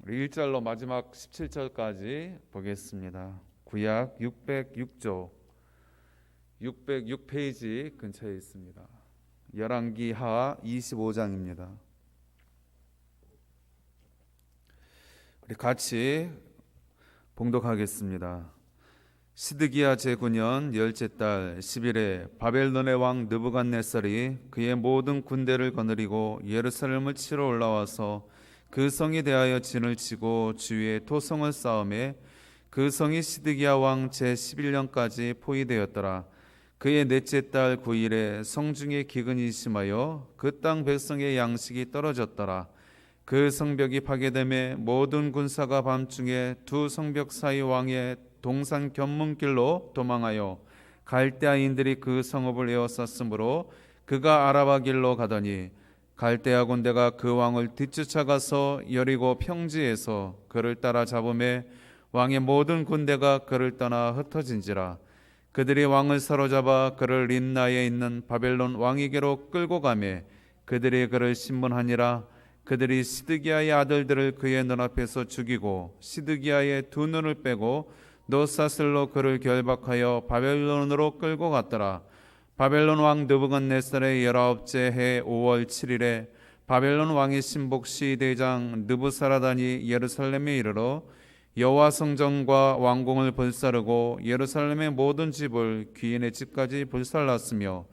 우리 1절로 마지막 17절까지 보겠습니다. 구약 606조 606페이지 근처에 있습니다. 열왕기 하 25장입니다. 우리 같이 봉독하겠습니다. 시드기야 제9년 열째 달 10일에 바벨론의 왕 느부갓네살이 그의 모든 군대를 거느리고 예루살렘을 치러 올라와서 그 성에 대하여 진을 치고 주위에 토성을 쌓음에 그 성이 시드기야 왕 제11년까지 포위되었더라. 그의 넷째 달 9일에 성중에 기근이 심하여 그 땅 백성의 양식이 떨어졌더라. 그 성벽이 파괴됨에 모든 군사가 밤중에 두 성벽 사이 왕의 동산 견문길로 도망하여 갈대아인들이 그 성읍을 에워쌌으므로 그가 아라바 길로 가더니 갈대아 군대가 그 왕을 뒤쫓아가서 여리고 평지에서 그를 따라 잡음에 왕의 모든 군대가 그를 떠나 흩어진지라. 그들이 왕을 사로잡아 그를 림나에 있는 바벨론 왕에게로 끌고 가매 그들이 그를 신문하니라. 그들이 시드기야의 아들들을 그의 눈앞에서 죽이고 시드기야의 두 눈을 빼고 노사슬로 그를 결박하여 바벨론으로 끌고 갔더라. 바벨론 왕 느부갓네살의 19째 해 5월 7일에 바벨론 왕의 신복 시대장 느부사라단이 예루살렘에 이르러 여호와 성전과 왕궁을 불사르고 예루살렘의 모든 집을 귀인의 집까지 불살랐으며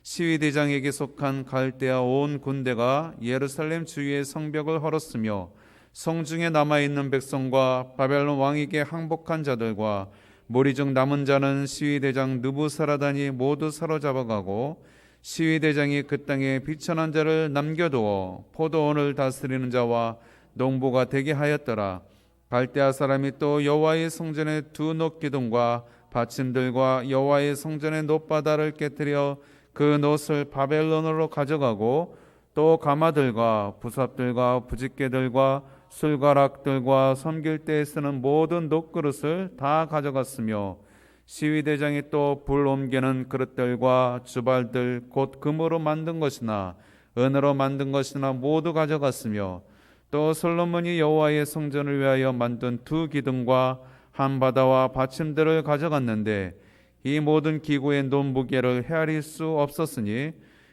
시위대장에게 속한 갈대아 온 군대가 예루살렘 주위의 성벽을 헐었으며 성중에 남아있는 백성과 바벨론 왕에게 항복한 자들과 무리 중 남은 자는 시위대장 느부사라단이 모두 사로잡아가고 시위대장이 그 땅에 비천한 자를 남겨두어 포도원을 다스리는 자와 농부가 되게 하였더라. 갈대아 사람이 또 여호와의 성전의 두 놋기둥과 받침들과 여호와의 성전의 놋바다를 깨뜨려 그 놋을 바벨론으로 가져가고 또 가마들과 부삽들과 부집개들과 술가락들과 섬길 때에 쓰는 모든 놋그릇을 다 가져갔으며 시위대장이 또 불 옮기는 그릇들과 주발들 곧 금으로 만든 것이나 은으로 만든 것이나 모두 가져갔으며 또 솔로몬이 여호와의 성전을 위하여 만든 두 기둥과 한 바다와 받침들을 가져갔는데 이 모든 기구의 논무게를 헤아릴 수 없었으니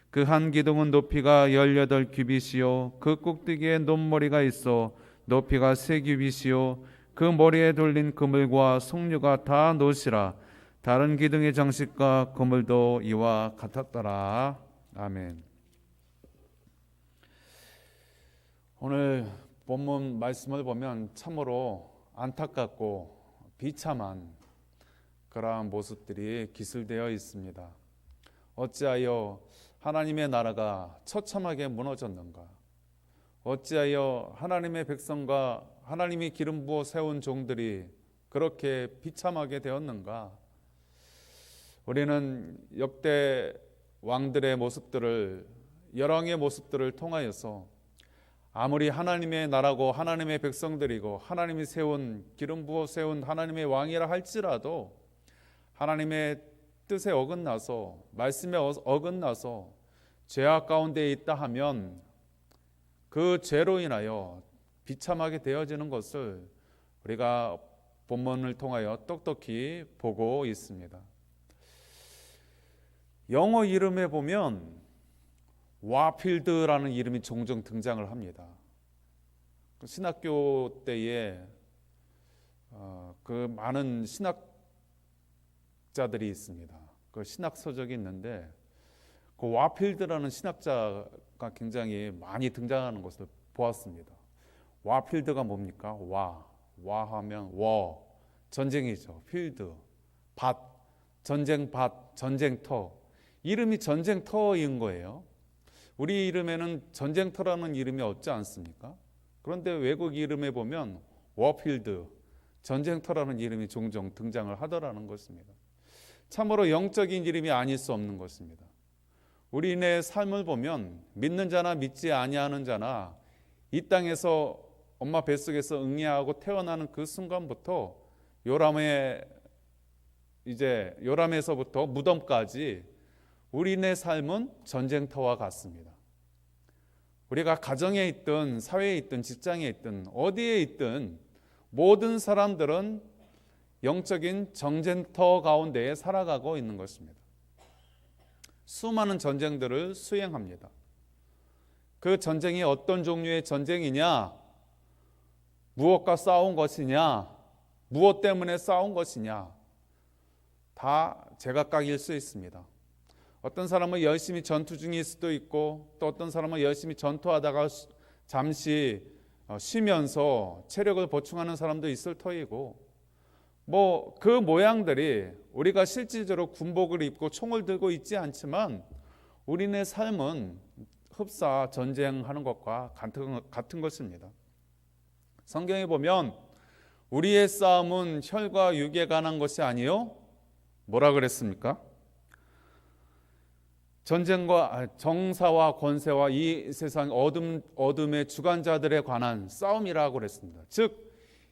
그 한 기둥은 높이가 18규빗이요 그 꼭대기에 논머리가 있어 높이가 3규빗이요 그 머리에 돌린 그물과 송류가 다 놋이라. 다른 기둥의 장식과 그물도 이와 같았더라. 아멘. 오늘 본문 말씀을 보면 참으로 안타깝고 비참한 그러한 모습들이 기술되어 있습니다. 어찌하여 하나님의 나라가 처참하게 무너졌는가? 어찌하여 하나님의 백성과 하나님이 기름 부어 세운 종들이 그렇게 비참하게 되었는가? 우리는 역대 왕들의 모습들을, 열왕의 모습들을 통하여서 아무리 하나님의 나라고 하나님의 백성들이고 하나님이 세운 기름 부어 세운 하나님의 왕이라 할지라도 하나님의 뜻에 어긋나서 말씀에 어긋나서 죄악 가운데 있다 하면 그 죄로 인하여 비참하게 되어지는 것을 우리가 본문을 통하여 똑똑히 보고 있습니다. 영어 이름에 보면 와필드라는 이름이 종종 등장을 합니다. 신학교 때에 그 많은 신학자들이 있습니다. 그 신학 서적이 있는데 그 와필드라는 신학자가 굉장히 많이 등장하는 것을 보았습니다. 와필드가 뭡니까? 와하면 전쟁이죠. 필드, 밭, 전쟁밭, 전쟁터. 이름이 전쟁터인 거예요. 우리 이름에는 전쟁터라는 이름이 없지 않습니까? 그런데 외국 이름에 보면 워필드, 전쟁터라는 이름이 종종 등장을 하더라는 것입니다. 참으로 영적인 이름이 아닐 수 없는 것입니다. 우리의 삶을 보면 믿는 자나 믿지 아니하는 자나 이 땅에서 엄마 뱃속에서 응애하고 태어나는 그 순간부터 요람에서부터 무덤까지 우리의 삶은 전쟁터와 같습니다. 우리가 가정에 있든 사회에 있든 직장에 있든 어디에 있든 모든 사람들은 영적인 전쟁터 가운데에 살아가고 있는 것입니다. 수많은 전쟁들을 수행합니다. 그 전쟁이 어떤 종류의 전쟁이냐, 무엇과 싸운 것이냐, 무엇 때문에 싸운 것이냐, 다 제각각일 수 있습니다. 어떤 사람은 열심히 전투 중일 수도 있고, 또 어떤 사람은 열심히 전투하다가 잠시 쉬면서 체력을 보충하는 사람도 있을 터이고, 그 모양들이 우리가 실질적으로 군복을 입고 총을 들고 있지 않지만 우리네 삶은 흡사 전쟁하는 것과 같은 것입니다. 성경에 보면 우리의 싸움은 혈과 육에 관한 것이 아니요, 뭐라 그랬습니까? 전쟁과 정사와 권세와 이 세상 어둠의 주관자들에 관한 싸움이라고 그랬습니다. 즉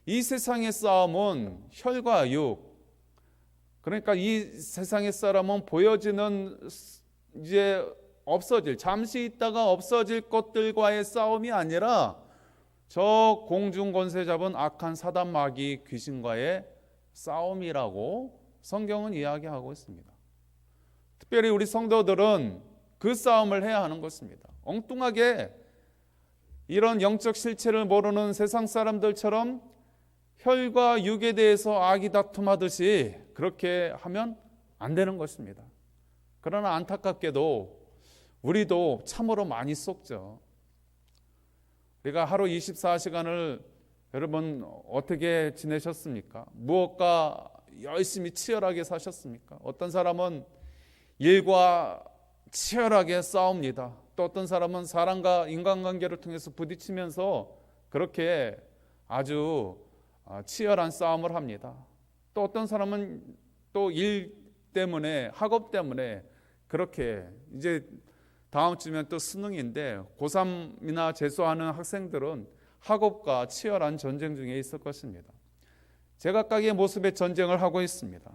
이 세상의 싸움은 혈과 육, 그러니까 이 세상의 사람은 보여지는 이제 잠시 있다가 없어질 것들과의 싸움이 아니라 저 공중 권세 잡은 악한 사단 마귀 귀신과의 싸움이라고 성경은 이야기하고 있습니다. 특별히 우리 성도들은 그 싸움을 해야 하는 것입니다. 엉뚱하게 이런 영적 실체를 모르는 세상 사람들처럼 혈과 육에 대해서 아기다툼하듯이 그렇게 하면 안 되는 것입니다. 그러나 안타깝게도 우리도 참으로 많이 속죠. 우리가 하루 24시간을 여러분 어떻게 지내셨습니까? 무엇과 열심히 치열하게 사셨습니까? 어떤 사람은 일과 치열하게 싸웁니다. 또 어떤 사람은 사람과 인간관계를 통해서 부딪히면서 그렇게 아주 치열한 싸움을 합니다. 또 어떤 사람은 또 일 때문에, 학업 때문에 그렇게 이제 다음 주면 또 수능인데 고3이나 재수하는 학생들은 학업과 치열한 전쟁 중에 있을 것입니다. 제각각의 모습의 전쟁을 하고 있습니다.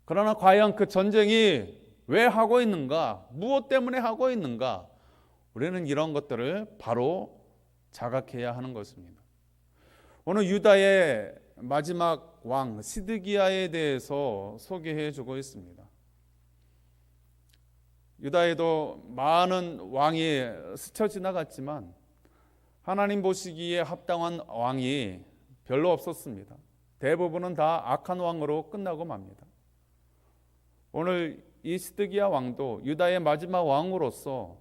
그러나 과연 그 전쟁이 왜 하고 있는가, 무엇 때문에 하고 있는가, 우리는 이런 것들을 바로 자각해야 하는 것입니다. 오늘 유다의 마지막 왕 시드기야에 대해서 소개해 주고 있습니다. 유다에도 많은 왕이 스쳐 지나갔지만 하나님 보시기에 합당한 왕이 별로 없었습니다. 대부분은 다 악한 왕으로 끝나고 맙니다. 오늘 이 시드기야 왕도 유다의 마지막 왕으로서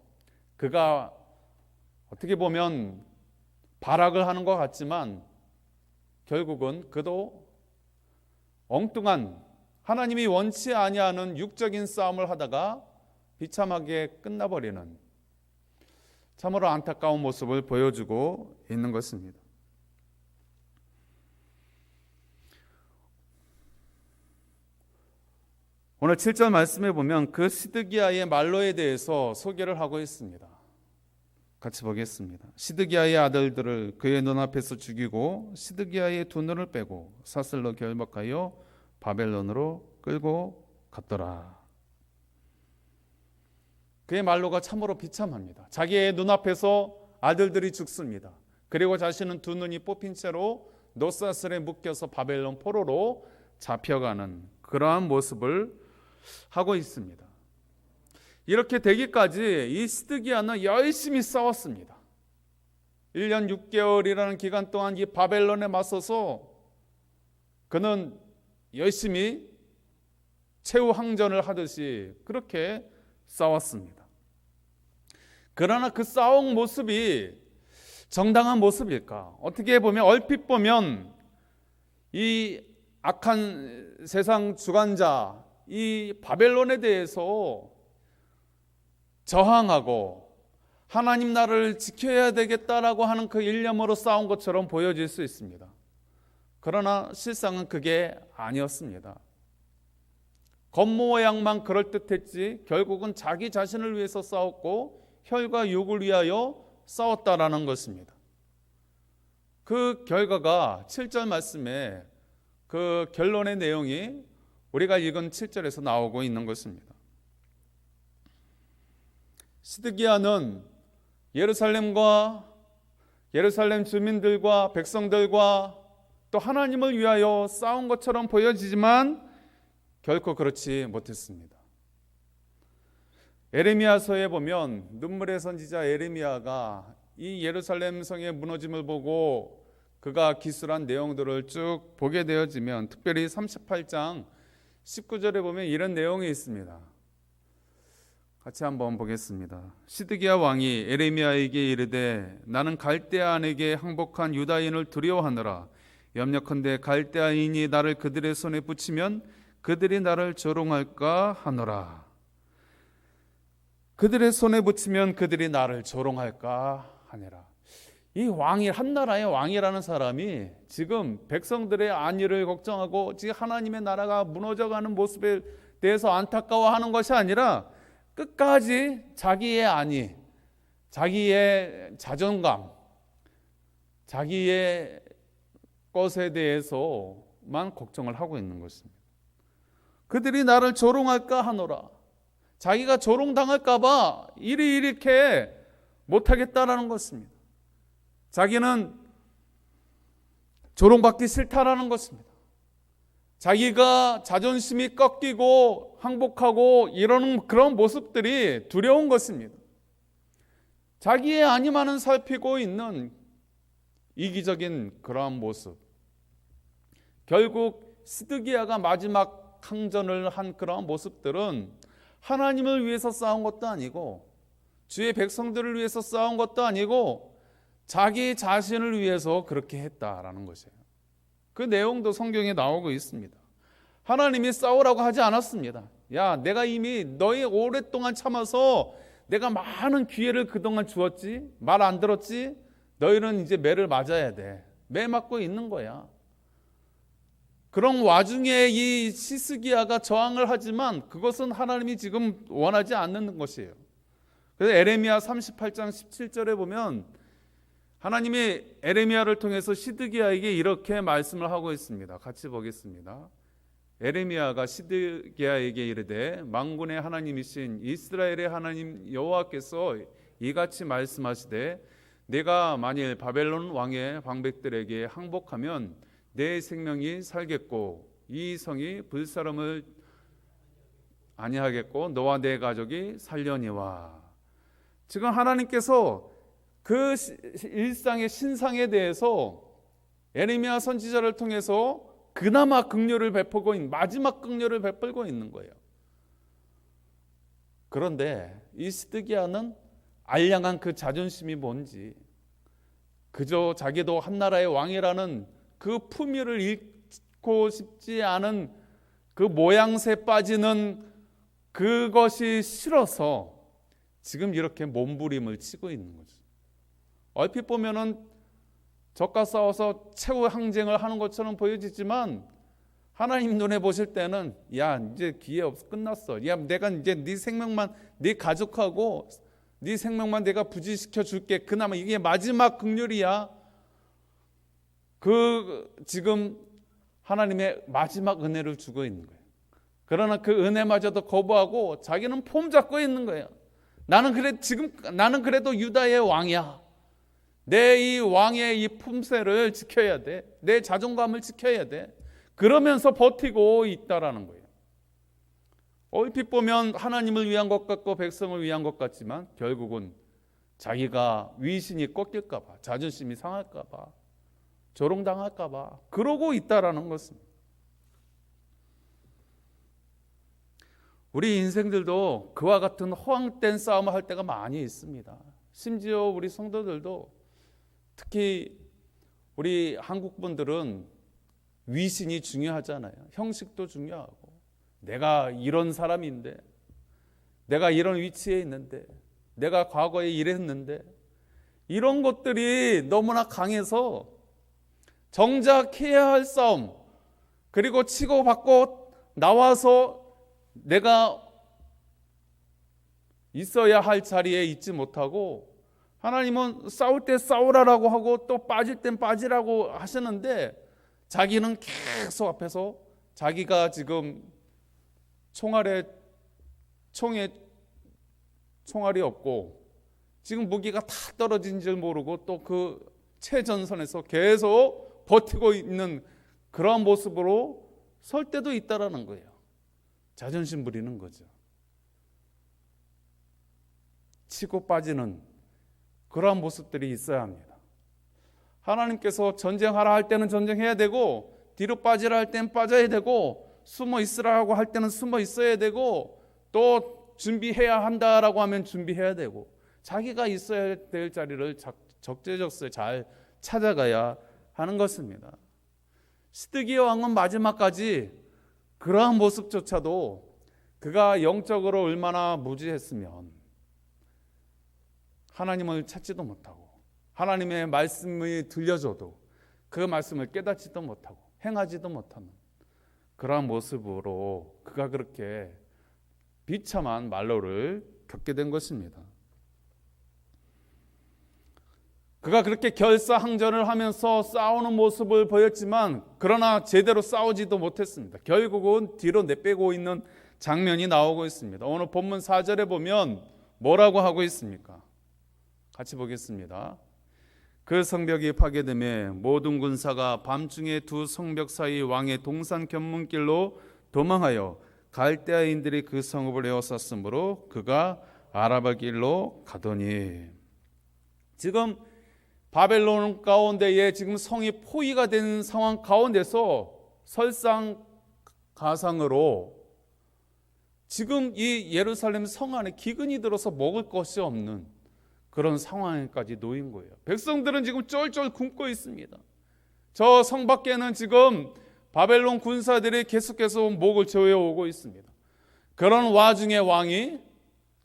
그가 어떻게 보면 발악을 하는 것 같지만 결국은 그도 엉뚱한 하나님이 원치 아니하는 육적인 싸움을 하다가 비참하게 끝나버리는 참으로 안타까운 모습을 보여주고 있는 것입니다. 오늘 7절 말씀에 보면 그 시드기야의 말로에 대해서 소개를 하고 있습니다. 같이 보겠습니다. 시드기야의 아들들을 그의 눈앞에서 죽이고 시드기야의 두 눈을 빼고 사슬로 결박하여 바벨론으로 끌고 갔더라. 그의 말로가 참으로 비참합니다. 자기의 눈앞에서 아들들이 죽습니다. 그리고 자신은 두 눈이 뽑힌 채로 노사슬에 묶여서 바벨론 포로로 잡혀가는 그러한 모습을 하고 있습니다. 이렇게 되기까지 이 시드기야는 열심히 싸웠습니다. 1년 6개월이라는 기간 동안 이 바벨론에 맞서서 그는 열심히 최후항전을 하듯이 그렇게 싸웠습니다. 그러나 그 싸운 모습이 정당한 모습일까? 어떻게 보면 얼핏 보면 이 악한 세상 주관자 이 바벨론에 대해서 저항하고 하나님 나라를 지켜야 되겠다라고 하는 그 일념으로 싸운 것처럼 보여질 수 있습니다. 그러나 실상은 그게 아니었습니다. 겉모양만 그럴듯했지 결국은 자기 자신을 위해서 싸웠고 혈과 육을 위하여 싸웠다라는 것입니다. 그 결과가 7절 말씀에 그 결론의 내용이 우리가 읽은 7절에서 나오고 있는 것입니다. 시드기야는 예루살렘 주민들과 백성들과 또 하나님을 위하여 싸운 것처럼 보여지지만 결코 그렇지 못했습니다. 에레미야서에 보면 눈물의 선지자 에레미야가 이 예루살렘 성의 무너짐을 보고 그가 기술한 내용들을 쭉 보게 되어지면, 특별히 38장 19절에 보면 이런 내용이 있습니다. 같이 한번 보겠습니다. 시드기야 왕이 에레미야에게 이르되 나는 갈대아인에게 항복한 유다인을 두려워하노라. 염려컨대 갈대아인이 나를 그들의 손에 붙이면 그들이 나를 조롱할까 하노라. 그들의 손에 붙이면 그들이 나를 조롱할까 하니라. 이 왕이, 한 나라의 왕이라는 사람이 지금 백성들의 안위를 걱정하고 지금 하나님의 나라가 무너져가는 모습에 대해서 안타까워하는 것이 아니라 끝까지 자기의 안위, 자기의 자존감, 자기의 것에 대해서만 걱정을 하고 있는 것입니다. 그들이 나를 조롱할까 하노라. 자기가 조롱당할까 봐 이렇게 못하겠다라는 것입니다. 자기는 조롱받기 싫다라는 것입니다. 자기가 자존심이 꺾이고 항복하고 이러는 그런 모습들이 두려운 것입니다. 자기의 안위만은 살피고 있는 이기적인 그러한 모습. 결국 시드기야가 마지막 항전을 한 그러한 모습들은 하나님을 위해서 싸운 것도 아니고 주의 백성들을 위해서 싸운 것도 아니고 자기 자신을 위해서 그렇게 했다라는 것이에요. 그 내용도 성경에 나오고 있습니다. 하나님이 싸우라고 하지 않았습니다. 야, 내가 이미 너희 오랫동안 참아서 내가 많은 기회를 그동안 주었지, 말 안 들었지, 너희는 이제 매를 맞아야 돼. 매 맞고 있는 거야. 그런 와중에 이 시스기야가 저항을 하지만 그것은 하나님이 지금 원하지 않는 것이에요. 그래서 에레미야 38장 17절에 보면 하나님이 에레미야를 통해서 시드기야에게 이렇게 말씀을 하고 있습니다. 같이 보겠습니다. 에레미야가 시드기야에게 이르되 만군의 하나님이신 이스라엘의 하나님 여호와께서 이같이 말씀하시되 내가 만일 바벨론 왕의 방백들에게 항복하면 내 생명이 살겠고 이 성이 불사름을 아니하겠고 너와 내 가족이 살려니와. 지금 하나님께서 그 일상의 신상에 대해서 에레미야 선지자를 통해서 그나마 긍휼을 베푸고 있는, 마지막 긍휼을 베풀고 있는 거예요. 그런데 이 시드기야는 알량한 그 자존심이 뭔지, 그저 자기도 한 나라의 왕이라는 그 품위를 잃고 싶지 않은 그 모양새 빠지는 그것이 싫어서 지금 이렇게 몸부림을 치고 있는 거죠. 얼핏 보면은 적과 싸워서 최후 항쟁을 하는 것처럼 보여지지만 하나님 눈에 보실 때는 야, 이제 기회 없어, 끝났어. 야, 내가 이제 네 생명만, 네 가족하고 네 생명만 내가 부지시켜 줄게. 그나마 이게 마지막 긍휼이야. 지금 하나님의 마지막 은혜를 주고 있는 거예요. 그러나 그 은혜마저도 거부하고 자기는 폼 잡고 있는 거예요. 나는 그래도 유다의 왕이야. 내 이 왕의 이 품새를 지켜야 돼. 내 자존감을 지켜야 돼. 그러면서 버티고 있다라는 거예요. 얼핏 보면 하나님을 위한 것 같고 백성을 위한 것 같지만 결국은 자기가 위신이 꺾일까 봐, 자존심이 상할까 봐, 조롱당할까 봐 그러고 있다라는 것입니다. 우리 인생들도 그와 같은 허황된 싸움을 할 때가 많이 있습니다. 심지어 우리 성도들도, 특히 우리 한국 분들은 위신이 중요하잖아요. 형식도 중요하고, 내가 이런 사람인데, 내가 이런 위치에 있는데, 내가 과거에 이랬는데, 이런 것들이 너무나 강해서 정작 해야 할 싸움, 그리고 치고받고 나와서 내가 있어야 할 자리에 있지 못하고, 하나님은 싸울 때 싸우라고 하고 또 빠질 땐 빠지라고 하시는데 자기는 계속 앞에서 자기가 지금 총에 총알이 없고 지금 무기가 다 떨어진 줄 모르고 또 그 최전선에서 계속 버티고 있는 그러한 모습으로 설 때도 있다라는 거예요. 자존심 부리는 거죠. 치고 빠지는 그러한 모습들이 있어야 합니다. 하나님께서 전쟁하라 할 때는 전쟁해야 되고, 뒤로 빠지라 할 때는 빠져야 되고, 숨어 있으라고 할 때는 숨어 있어야 되고, 또 준비해야 한다라고 하면 준비해야 되고, 자기가 있어야 될 자리를 적재적소에 잘 찾아가야 하는 것입니다. 시드기야 왕은 마지막까지 그러한 모습조차도 그가 영적으로 얼마나 무지했으면 하나님을 찾지도 못하고, 하나님의 말씀이 들려줘도 그 말씀을 깨닫지도 못하고 행하지도 못하는 그러한 모습으로 그가 그렇게 비참한 말로를 겪게 된 것입니다. 그가 그렇게 결사항전을 하면서 싸우는 모습을 보였지만, 그러나 제대로 싸우지도 못했습니다. 결국은 뒤로 내빼고 있는 장면이 나오고 있습니다. 오늘 본문 4절에 보면 뭐라고 하고 있습니까? 같이 보겠습니다. 그 성벽이 파괴됨에 모든 군사가 밤중에 두 성벽 사이 왕의 동산 견문길로 도망하여 갈대아인들이 그 성읍을 에워쌌으므로 그가 아라바 길로 가더니, 지금 바벨론 가운데에 지금 성이 포위가 된 상황 가운데서 설상가상으로 지금 이 예루살렘 성 안에 기근이 들어서 먹을 것이 없는 그런 상황까지 놓인 거예요. 백성들은 지금 쫄쫄 굶고 있습니다. 저 성 밖에는 지금 바벨론 군사들이 계속해서 목을 조여오고 있습니다. 그런 와중에 왕이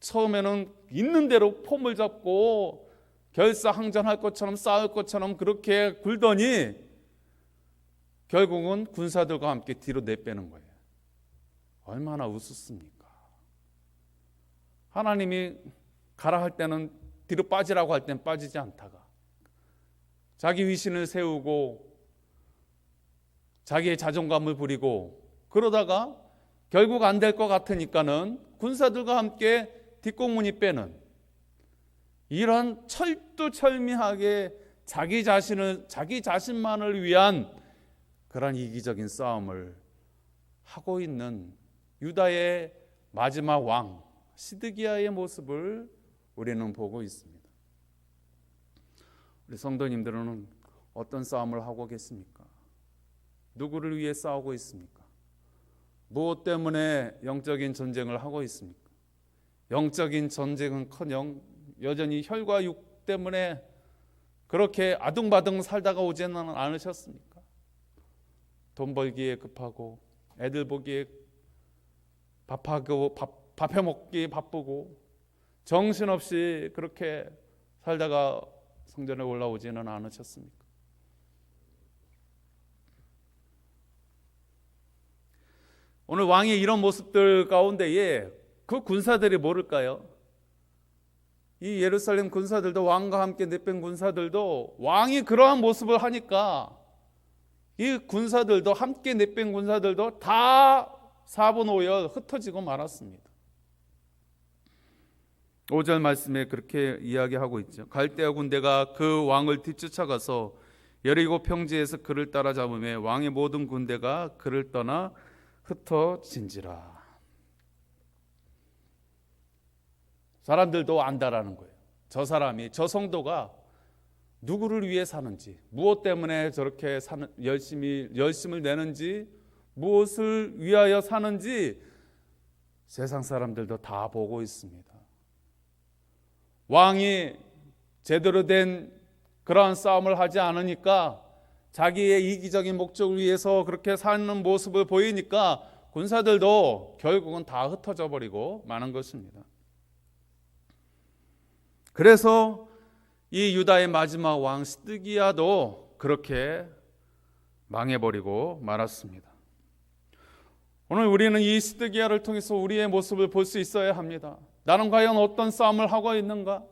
처음에는 있는 대로 폼을 잡고 결사항전할 것처럼 싸울 것처럼 그렇게 굴더니 결국은 군사들과 함께 뒤로 내빼는 거예요. 얼마나 우습습니까? 하나님이 가라 할 때는 뒤로 빠지라고 할 때는 빠지지 않다가 자기 위신을 세우고 자기의 자존감을 부리고 그러다가 결국 안 될 것 같으니까는 군사들과 함께 뒷공문이 빼는 이런 철두철미하게 자기 자신만을 위한 그런 이기적인 싸움을 하고 있는 유다의 마지막 왕 시드기야의 모습을 우리는 보고 있습니다. 우리 성도님들은 어떤 싸움을 하고 계십니까? 누구를 위해 싸우고 있습니까? 무엇 때문에 영적인 전쟁을 하고 있습니까? 영적인 전쟁은커녕 여전히 혈과 육 때문에 그렇게 아둥바둥 살다가 오지는 않으셨습니까? 돈 벌기에 급하고 애들 보기에 밥해 먹기에 바쁘고 정신없이 그렇게 살다가 성전에 올라오지는 않으셨습니까? 오늘 왕의 이런 모습들 가운데에 그 군사들이 모를까요? 이 예루살렘 군사들도 왕과 함께 내뺀 군사들도 왕이 그러한 모습을 하니까 이 군사들도 함께 내뺀 군사들도 다 4분 5열 흩어지고 말았습니다. 5절 말씀에 그렇게 이야기하고 있죠. 갈대아 군대가 그 왕을 뒤쫓아가서 여리고 평지에서 그를 따라잡음에 왕의 모든 군대가 그를 떠나 흩어진지라. 사람들도 안다라는 거예요. 저 사람이, 저 성도가 누구를 위해 사는지, 무엇 때문에 저렇게 열심을 내는지, 무엇을 위하여 사는지 세상 사람들도 다 보고 있습니다. 왕이 제대로 된 그러한 싸움을 하지 않으니까 자기의 이기적인 목적을 위해서 그렇게 사는 모습을 보이니까 군사들도 결국은 다 흩어져 버리고 마는 것입니다. 그래서 이 유다의 마지막 왕 시드기야도 그렇게 망해버리고 말았습니다. 오늘 우리는 이 시드기야를 통해서 우리의 모습을 볼 수 있어야 합니다. 나는 과연 어떤 싸움을 하고 있는가?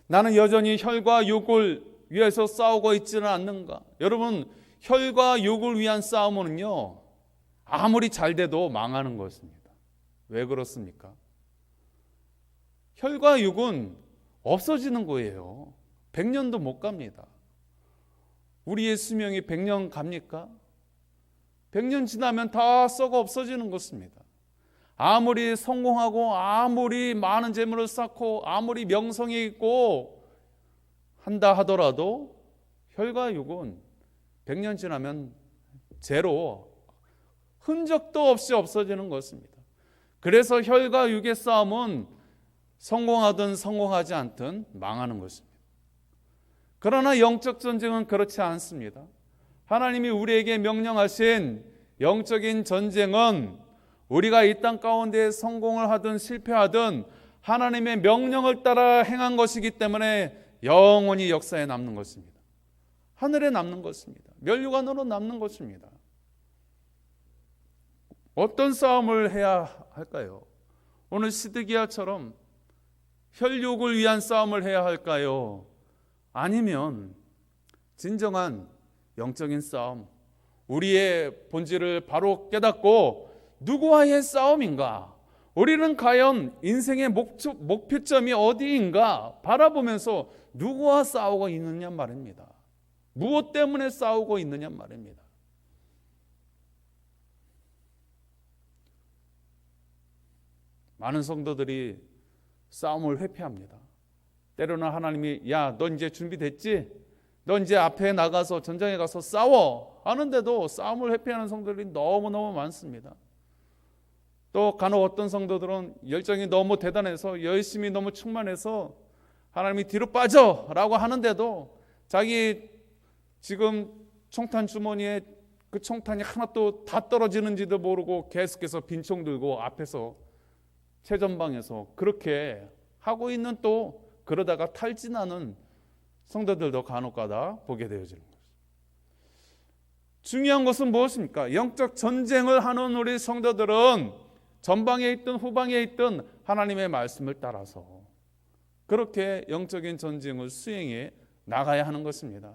나는 여전히 혈과 육을 위해서 싸우고 있지는 않는가? 여러분, 혈과 육을 위한 싸움은요, 아무리 잘 돼도 망하는 것입니다. 왜 그렇습니까? 혈과 육은 없어지는 거예요. 100년도 못 갑니다. 우리의 수명이 100년 갑니까? 100년 지나면 다 썩어 없어지는 것입니다. 아무리 성공하고 아무리 많은 재물을 쌓고 아무리 명성이 있고 한다 하더라도 혈과 육은 100년 지나면 제로, 흔적도 없이 없어지는 것입니다. 그래서 혈과 육의 싸움은 성공하든 성공하지 않든 망하는 것입니다. 그러나 영적 전쟁은 그렇지 않습니다. 하나님이 우리에게 명령하신 영적인 전쟁은 우리가 이 땅 가운데 성공을 하든 실패하든 하나님의 명령을 따라 행한 것이기 때문에 영원히 역사에 남는 것입니다. 하늘에 남는 것입니다. 면류관으로 남는 것입니다. 어떤 싸움을 해야 할까요? 오늘 시드기야처럼 혈육을 위한 싸움을 해야 할까요? 아니면 진정한 영적인 싸움, 우리의 본질을 바로 깨닫고 누구와의 싸움인가? 우리는 과연 인생의 목표점이 어디인가 바라보면서 누구와 싸우고 있느냐 말입니다. 무엇 때문에 싸우고 있느냐 말입니다. 많은 성도들이 싸움을 회피합니다. 때로는 하나님이 야, 너 이제 준비됐지? 너 이제 앞에 나가서 전장에 가서 싸워 하는데도 싸움을 회피하는 성도들이 너무너무 많습니다. 또 간혹 어떤 성도들은 열정이 너무 대단해서 열심히 너무 충만해서 하나님이 뒤로 빠져라고 하는데도 자기 지금 총탄 주머니에 그 총탄이 하나도 다 떨어지는지도 모르고 계속해서 빈총 들고 앞에서 최전방에서 그렇게 하고 있는, 또 그러다가 탈진하는 성도들도 간혹가다 보게 되어지는 것입니다. 중요한 것은 무엇입니까? 영적 전쟁을 하는 우리 성도들은 전방에 있든 후방에 있든 하나님의 말씀을 따라서 그렇게 영적인 전쟁을 수행해 나가야 하는 것입니다.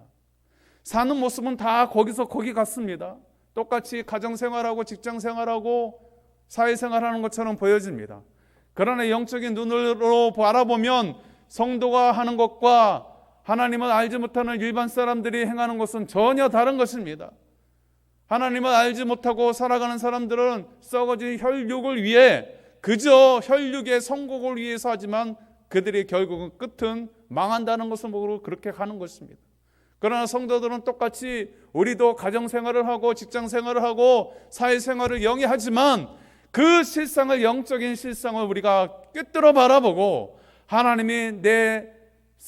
사는 모습은 다 거기서 거기 같습니다. 똑같이 가정생활하고 직장생활하고 사회생활하는 것처럼 보여집니다. 그러나 영적인 눈으로 바라보면 성도가 하는 것과 하나님을 알지 못하는 일반 사람들이 행하는 것은 전혀 다른 것입니다. 하나님을 알지 못하고 살아가는 사람들은 썩어진 혈육을 위해, 그저 혈육의 성공을 위해서 하지만 그들이 결국은 끝은 망한다는 것을 모르고 그렇게 가는 것입니다. 그러나 성도들은 똑같이 우리도 가정생활을 하고 직장생활을 하고 사회생활을 영위하지만 그 실상을, 영적인 실상을 우리가 꿰뚫어 바라보고 하나님이 내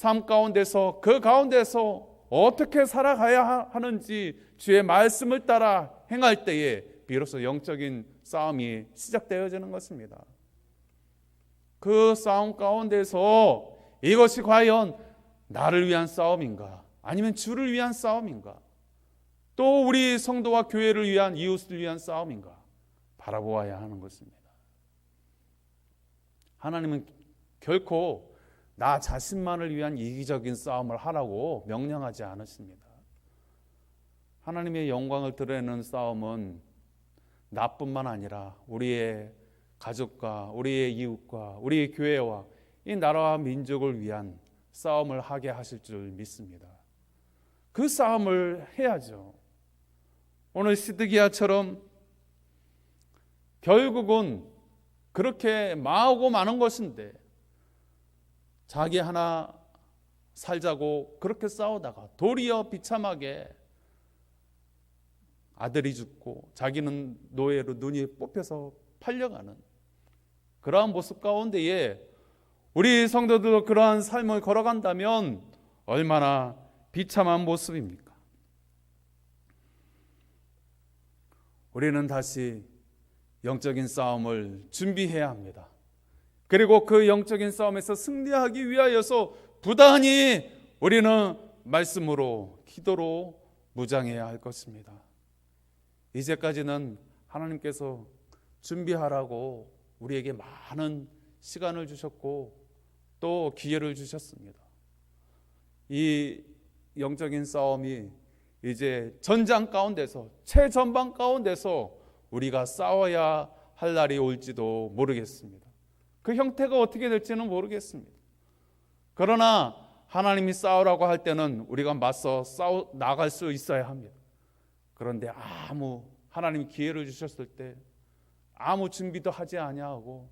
삶 가운데서 그 가운데서 어떻게 살아가야 하는지 주의 말씀을 따라 행할 때에 비로소 영적인 싸움이 시작되어지는 것입니다. 그 싸움 가운데서 이것이 과연 나를 위한 싸움인가, 아니면 주를 위한 싸움인가, 또 우리 성도와 교회를 위한, 이웃을 위한 싸움인가 바라보아야 하는 것입니다. 하나님은 결코 나 자신만을 위한 이기적인 싸움을 하라고 명령하지 않으십니다. 하나님의 영광을 드러내는 싸움은 나뿐만 아니라 우리의 가족과 우리의 이웃과 우리의 교회와 이 나라와 민족을 위한 싸움을 하게 하실 줄 믿습니다. 그 싸움을 해야죠. 오늘 시드기야처럼 결국은 그렇게 망하고 마는 것인데 자기 하나 살자고 그렇게 싸우다가 도리어 비참하게 아들이 죽고 자기는 노예로 눈이 뽑혀서 팔려가는 그러한 모습 가운데에 우리 성도들도 그러한 삶을 걸어간다면 얼마나 비참한 모습입니까? 우리는 다시 영적인 싸움을 준비해야 합니다. 그리고 그 영적인 싸움에서 승리하기 위하여서 부단히 우리는 말씀으로, 기도로 무장해야 할 것입니다. 이제까지는 하나님께서 준비하라고 우리에게 많은 시간을 주셨고 또 기회를 주셨습니다. 이 영적인 싸움이 이제 전장 가운데서, 최전방 가운데서 우리가 싸워야 할 날이 올지도 모르겠습니다. 그 형태가 어떻게 될지는 모르겠습니다. 그러나 하나님이 싸우라고 할 때는 우리가 맞서 나갈 수 있어야 합니다. 그런데 하나님이 기회를 주셨을 때 아무 준비도 하지 아니하고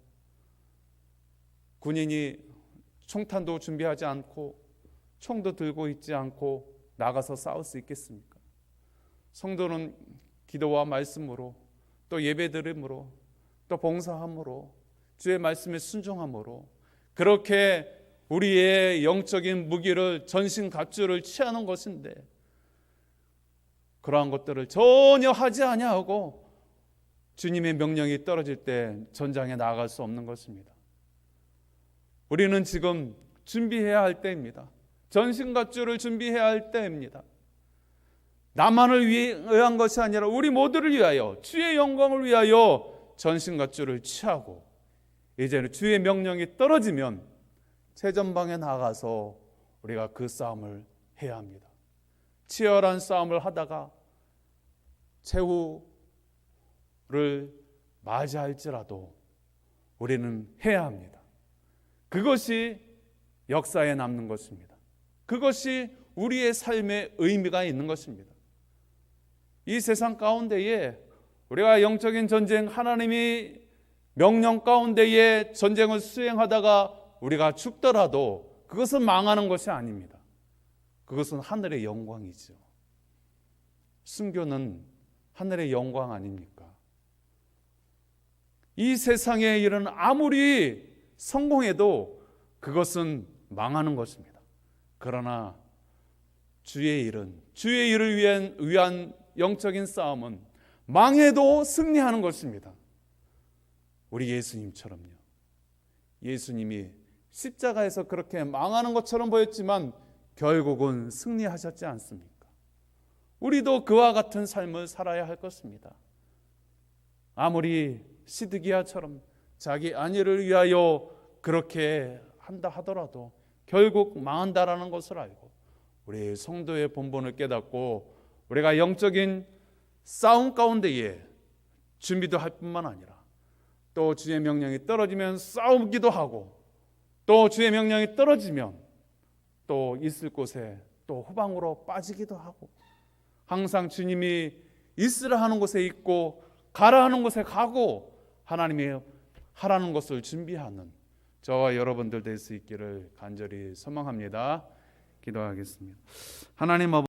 군인이 총탄도 준비하지 않고 총도 들고 있지 않고 나가서 싸울 수 있겠습니까? 성도는 기도와 말씀으로 또 예배드림으로 또 봉사함으로 주의 말씀에 순종함으로 그렇게 우리의 영적인 무기를 전신갑주를 취하는 것인데 그러한 것들을 전혀 하지 아니하고 주님의 명령이 떨어질 때 전장에 나아갈 수 없는 것입니다. 우리는 지금 준비해야 할 때입니다. 전신갑주를 준비해야 할 때입니다. 나만을 위한 것이 아니라 우리 모두를 위하여 주의 영광을 위하여 전신갑주를 취하고 이제는 주의 명령이 떨어지면 최전방에 나가서 우리가 그 싸움을 해야 합니다. 치열한 싸움을 하다가 최후를 맞이할지라도 우리는 해야 합니다. 그것이 역사에 남는 것입니다. 그것이 우리의 삶에 의미가 있는 것입니다. 이 세상 가운데에 우리가 영적인 전쟁, 하나님이 명령 가운데에 전쟁을 수행하다가 우리가 죽더라도 그것은 망하는 것이 아닙니다. 그것은 하늘의 영광이죠. 순교는 하늘의 영광 아닙니까? 이 세상의 일은 아무리 성공해도 그것은 망하는 것입니다. 그러나 주의 일을 위한 영적인 싸움은 망해도 승리하는 것입니다. 우리 예수님처럼요. 예수님이 십자가에서 그렇게 망하는 것처럼 보였지만 결국은 승리하셨지 않습니까? 우리도 그와 같은 삶을 살아야 할 것입니다. 아무리 시드기야처럼 자기 안위를 위하여 그렇게 한다 하더라도 결국 망한다라는 것을 알고 우리 성도의 본분을 깨닫고 우리가 영적인 싸움 가운데에 준비도 할 뿐만 아니라 또 주의 명령이 떨어지면 싸우기도 하고 또 주의 명령이 떨어지면 또 있을 곳에 또 후방으로 빠지기도 하고 항상 주님이 있으라 하는 곳에 있고 가라 하는 곳에 가고 하나님이 하라는 것을 준비하는 저와 여러분들 될 수 있기를 간절히 소망합니다. 기도하겠습니다. 하나님 아버지